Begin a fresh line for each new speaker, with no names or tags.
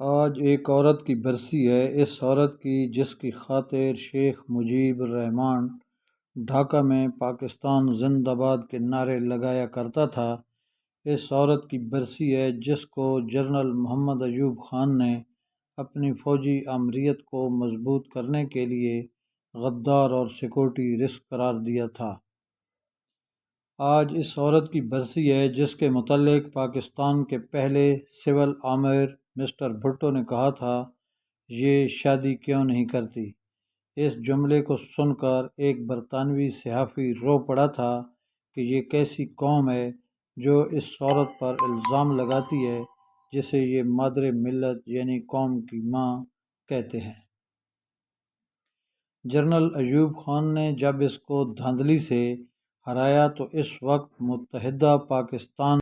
آج ایک عورت کی برسی ہے، اس عورت کی جس کی خاطر شیخ مجیب الرحمن ڈھاکہ میں پاکستان زندہ باد کے نعرے لگایا کرتا تھا۔ اس عورت کی برسی ہے جس کو جنرل محمد ایوب خان نے اپنی فوجی آمریت کو مضبوط کرنے کے لیے غدار اور سیکورٹی رسک قرار دیا تھا۔ آج اس عورت کی برسی ہے جس کے متعلق پاکستان کے پہلے سول آمر مسٹر بھٹو نے کہا تھا، یہ شادی کیوں نہیں کرتی۔ اس جملے کو سن کر ایک برطانوی صحافی رو پڑا تھا کہ یہ کیسی قوم ہے جو اس عورت پر الزام لگاتی ہے جسے یہ مادر ملت یعنی قوم کی ماں کہتے ہیں۔ جنرل ایوب خان نے جب اس کو دھاندلی سے ہرایا تو اس وقت متحدہ پاکستان